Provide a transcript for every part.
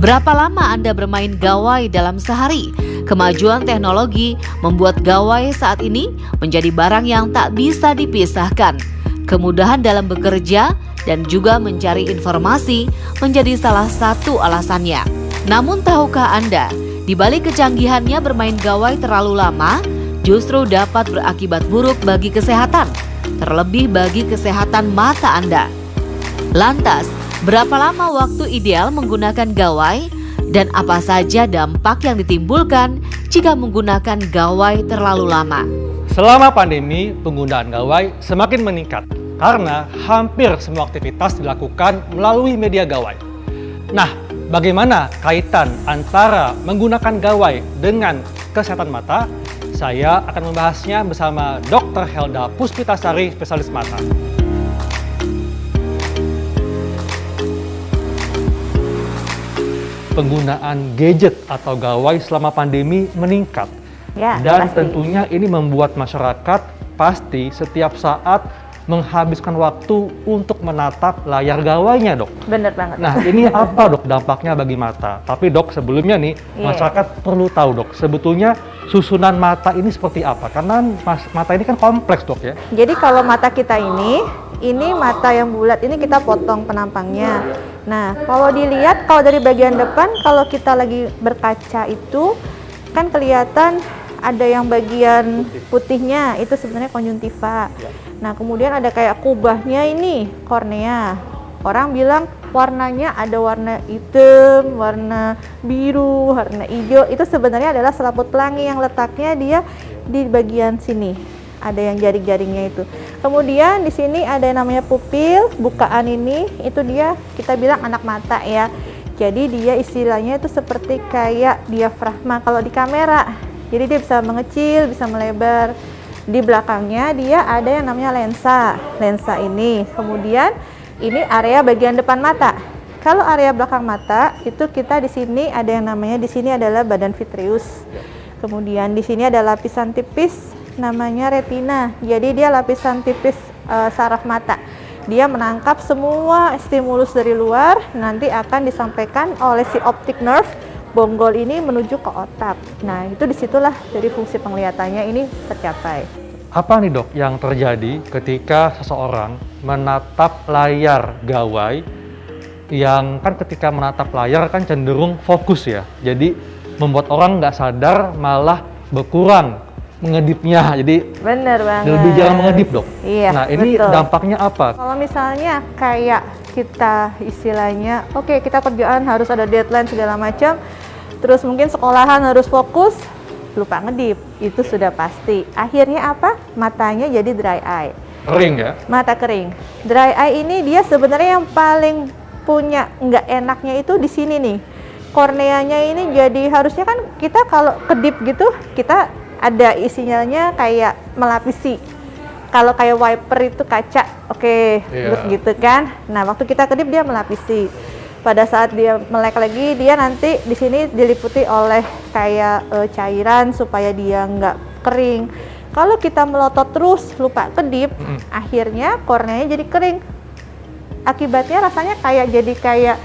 Berapa lama Anda bermain gawai dalam sehari? Kemajuan teknologi membuat gawai saat ini menjadi barang yang tak bisa dipisahkan. Kemudahan dalam bekerja dan juga mencari informasi menjadi salah satu alasannya. Namun tahukah Anda, di balik kecanggihannya bermain gawai terlalu lama justru dapat berakibat buruk bagi kesehatan, terlebih bagi kesehatan mata Anda. Lantas, berapa lama waktu ideal menggunakan gawai dan apa saja dampak yang ditimbulkan jika menggunakan gawai terlalu lama? Selama pandemi, penggunaan gawai semakin meningkat karena hampir semua aktivitas dilakukan melalui media gawai. Nah, bagaimana kaitan antara menggunakan gawai dengan kesehatan mata? Saya akan membahasnya bersama Dr. Helda Puspitasari, spesialis mata. Penggunaan gadget atau gawai selama pandemi meningkat. Ya, dan pasti. tentunya ini membuat masyarakat pasti setiap saat menghabiskan waktu untuk menatap layar gawainya, Dok. Bener banget. Nah, ini apa, Dok, dampaknya bagi mata? Tapi, Dok, sebelumnya nih, masyarakat perlu tahu, Dok, sebetulnya susunan mata ini seperti apa? Karena mata ini kan kompleks, Dok, ya. Jadi kalau mata kita ini mata yang bulat ini kita potong penampangnya. Nah, kalau dilihat, kalau dari bagian depan, kalau kita lagi berkaca itu kan kelihatan ada yang bagian putihnya, itu sebenarnya konjuntiva. Nah, kemudian ada kayak kubahnya ini, kornea. Orang bilang warnanya ada warna hitam, warna biru, warna hijau. Itu sebenarnya adalah selaput pelangi yang letaknya dia di bagian sini. Ada yang jaring-jaringnya itu. Kemudian di sini ada yang namanya pupil, bukaan ini, itu dia kita bilang anak mata ya. Jadi dia istilahnya itu seperti kayak diafragma kalau di kamera. Jadi dia bisa mengecil, bisa melebar. Di belakangnya dia ada yang namanya lensa. Lensa ini. Kemudian ini area bagian depan mata. Kalau area belakang mata itu kita di sini ada yang namanya di sini adalah badan vitreus. Kemudian di sini ada lapisan tipis namanya retina. Jadi dia lapisan tipis saraf mata. Dia menangkap semua stimulus dari luar, nanti akan disampaikan oleh si optic nerve bonggol ini menuju ke otak. Nah, itu disitulah dari fungsi penglihatannya ini tercapai. Apa nih, Dok, yang terjadi ketika seseorang menatap layar gawai yang kan ketika menatap layar kan cenderung fokus ya. Jadi membuat orang nggak sadar malah berkurang mengedipnya, jadi bener banget, lebih jarang mengedip, Dok. Iya, nah ini betul. Dampaknya apa? Kalau misalnya kayak kita istilahnya, oke, kita kerjaan harus ada deadline segala macam, terus mungkin sekolahan harus fokus, lupa ngedip, itu sudah pasti. Akhirnya apa? Matanya jadi dry eye. Kering ya? Mata kering. Dry eye ini dia sebenarnya yang paling punya nggak enaknya itu di sini nih. Korneanya ini jadi harusnya kan kita kalau kedip gitu, kita ada isinya kayak melapisi. Kalau kayak wiper itu kaca, oke, gitu kan. Nah, waktu kita kedip dia melapisi. Pada saat dia melek lagi, dia nanti di sini diliputi oleh kayak cairan supaya dia nggak kering. Kalau kita melotot terus lupa kedip, akhirnya korneanya jadi kering. Akibatnya rasanya kayak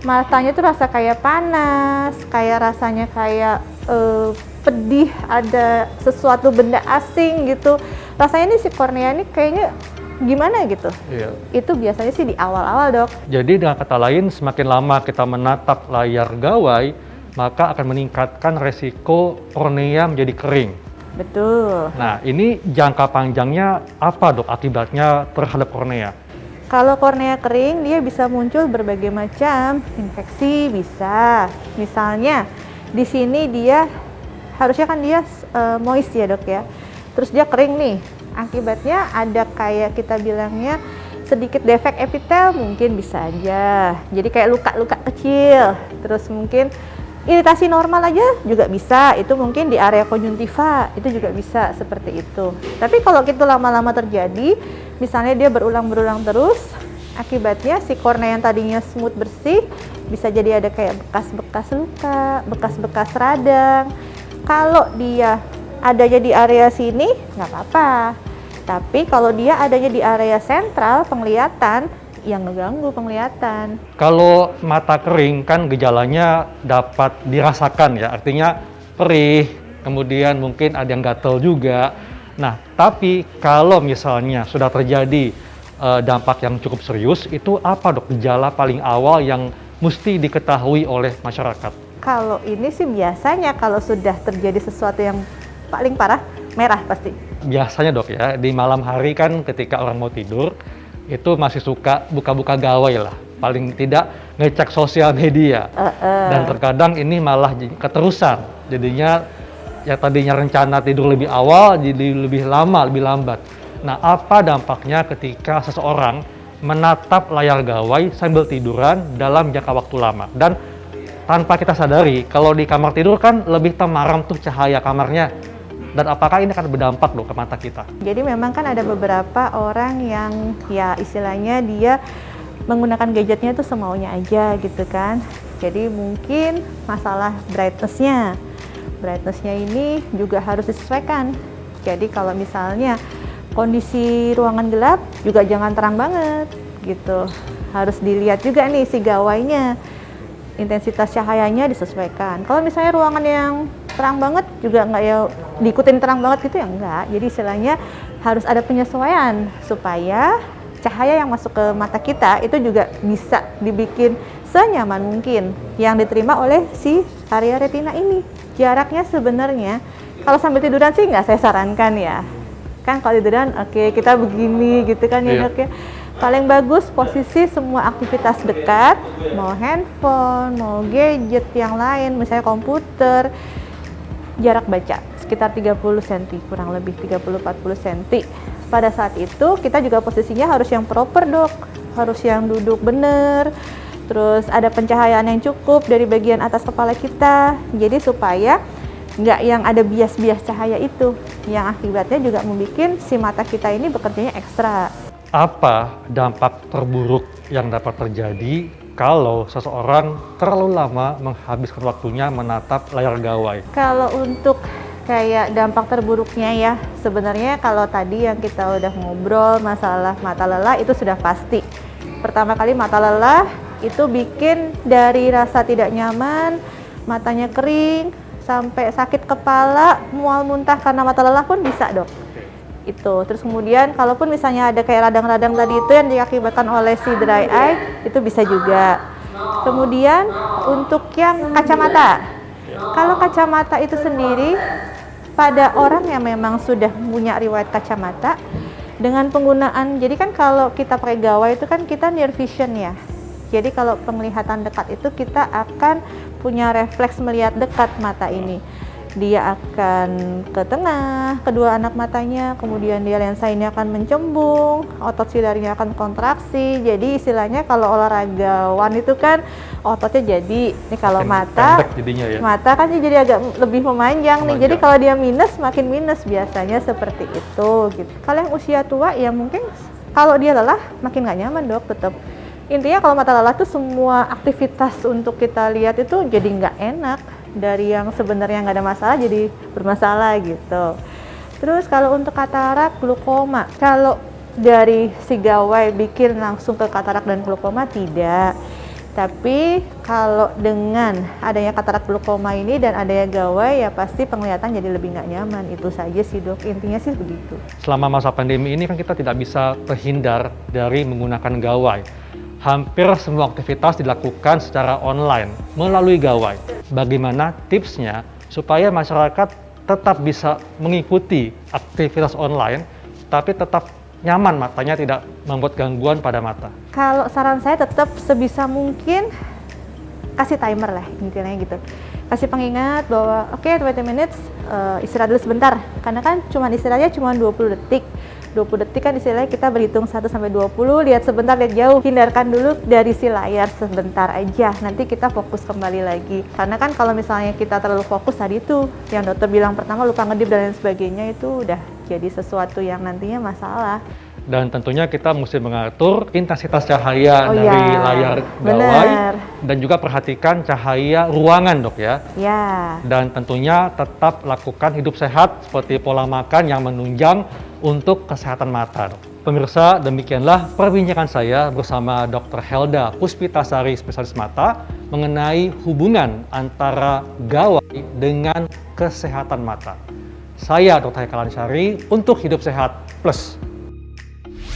matanya tuh rasa kayak panas, kayak rasanya kayak pedih, ada sesuatu benda asing gitu. Rasanya ini si kornea ini kayaknya gimana gitu. Iya. Itu biasanya sih di awal-awal, Dok. Jadi dengan kata lain, semakin lama kita menatap layar gawai, maka akan meningkatkan resiko kornea menjadi kering. Betul. Nah, ini jangka panjangnya apa, Dok, akibatnya terhadap kornea? Kalau kornea kering, dia bisa muncul berbagai macam infeksi, bisa. Misalnya di sini dia harusnya kan dia moist ya, Dok ya. Terus dia kering nih. Akibatnya ada kayak kita bilangnya sedikit defek epitel, mungkin bisa aja. Jadi kayak luka-luka kecil. Terus mungkin iritasi normal aja juga bisa. Itu mungkin di area konjuntiva, itu juga bisa seperti itu. Tapi kalau itu lama-lama terjadi, misalnya dia berulang-berulang terus, akibatnya si kornea yang tadinya smooth bersih bisa jadi ada kayak bekas-bekas luka, bekas-bekas radang. Kalau dia adanya di area sini nggak apa-apa, tapi kalau dia adanya di area sentral penglihatan yang ngeganggu penglihatan. Kalau mata kering kan gejalanya dapat dirasakan ya, artinya perih, kemudian mungkin ada yang gatel juga. Nah, tapi kalau misalnya sudah terjadi dampak yang cukup serius, itu apa dok gejala paling awal yang mesti diketahui oleh masyarakat? Kalau ini sih biasanya kalau sudah terjadi sesuatu yang paling parah, merah pasti. Biasanya dok ya, di malam hari kan ketika orang mau tidur, itu masih suka buka-buka gawai lah. Paling tidak ngecek sosial media. Dan terkadang ini malah keterusan. Jadinya yang tadinya rencana tidur lebih awal, jadi lebih lama, lebih lambat. Nah, apa dampaknya ketika seseorang menatap layar gawai sambil tiduran dalam jangka waktu lama? Dan tanpa kita sadari, kalau di kamar tidur kan lebih temaram tuh cahaya kamarnya. Dan apakah ini akan berdampak dong ke mata kita? Jadi memang kan ada beberapa orang yang ya istilahnya dia menggunakan gadgetnya tuh semaunya aja gitu kan. Jadi mungkin masalah brightness-nya. Brightness-nya ini juga harus disesuaikan. Jadi kalau misalnya kondisi ruangan gelap juga jangan terang banget gitu. Harus dilihat juga nih si gawainya. Intensitas cahayanya disesuaikan. Kalau misalnya ruangan yang terang banget juga nggak ya diikutin terang banget gitu ya enggak. Jadi istilahnya harus ada penyesuaian supaya cahaya yang masuk ke mata kita itu juga bisa dibikin senyaman mungkin yang diterima oleh si area retina ini. Jaraknya sebenarnya kalau sambil tiduran sih nggak saya sarankan ya. Kan kalau tiduran oke, kita begini gitu kan ya dok ya. Paling bagus posisi semua aktivitas dekat, mau handphone, mau gadget yang lain, misalnya komputer, jarak baca sekitar 30 cm, kurang lebih 30-40 cm. Pada saat itu kita juga posisinya harus yang proper dok, harus yang duduk bener, terus ada pencahayaan yang cukup dari bagian atas kepala kita, jadi supaya nggak yang ada bias-bias cahaya itu, yang akibatnya juga membuat si mata kita ini bekerjanya ekstra. Apa dampak terburuk yang dapat terjadi kalau seseorang terlalu lama menghabiskan waktunya menatap layar gawai? Kalau untuk kayak dampak terburuknya ya, sebenarnya kalau tadi yang kita udah ngobrol masalah mata lelah itu sudah pasti. Pertama kali mata lelah itu bikin dari rasa tidak nyaman, matanya kering, sampai sakit kepala, mual muntah karena mata lelah pun bisa dok. Itu terus kemudian kalaupun misalnya ada kayak radang-radang tadi itu yang diakibatkan oleh si dry eye itu bisa juga. Kemudian untuk yang kacamata, kalau kacamata itu sendiri pada orang yang memang sudah punya riwayat kacamata dengan penggunaan, jadi kan kalau kita pakai gawai itu kan kita near vision ya, jadi kalau penglihatan dekat itu kita akan punya refleks melihat dekat mata ini. Dia akan ke tengah kedua anak matanya, kemudian dia lensa ini akan mencembung, otot silarinya akan kontraksi. Jadi istilahnya kalau olahragawan itu kan ototnya jadi ini kalau mata ya. Mata kan jadi agak lebih memanjang nih. Jadi kalau dia minus makin minus biasanya seperti itu gitu. Kalau yang usia tua ya mungkin kalau dia lelah makin nggak nyaman dok tetap. Intinya kalau mata lelah tuh semua aktivitas untuk kita lihat itu jadi nggak enak. Dari yang sebenarnya nggak ada masalah jadi bermasalah gitu. Terus kalau untuk katarak, glaukoma, kalau dari si gawai bikin langsung ke katarak dan glaukoma tidak. Tapi kalau dengan adanya katarak glaukoma ini dan adanya gawai ya pasti penglihatan jadi lebih nggak nyaman. Itu saja sih dok, intinya sih begitu. Selama masa pandemi ini kan kita tidak bisa terhindar dari menggunakan gawai. Hampir semua aktivitas dilakukan secara online melalui gawai. Bagaimana tipsnya supaya masyarakat tetap bisa mengikuti aktivitas online tapi tetap nyaman, matanya tidak membuat gangguan pada mata? Kalau saran saya tetap sebisa mungkin kasih timer lah intinya gitu. Kasih pengingat bahwa oke, 20 minutes istirahat dulu sebentar. Karena kan istirahatnya cuma 20 detik. 20 detik kan istilahnya kita berhitung 1 sampai 20, lihat sebentar, lihat jauh. Hindarkan dulu dari si layar sebentar aja. Nanti kita fokus kembali lagi. Karena kan kalau misalnya kita terlalu fokus tadi itu, yang dokter bilang pertama lupa ngedip dan lain sebagainya, itu udah jadi sesuatu yang nantinya masalah. Dan tentunya kita mesti mengatur intensitas cahaya dari layar gawai dan juga perhatikan cahaya ruangan dok ya. Ya. Dan tentunya tetap lakukan hidup sehat seperti pola makan yang menunjang untuk kesehatan mata dok. Pemirsa, demikianlah perbincangan saya bersama Dr. Helda Puspitasari, spesialis mata, mengenai hubungan antara gawai dengan kesehatan mata. Saya Dr. Hekalan Syari untuk Hidup Sehat Plus.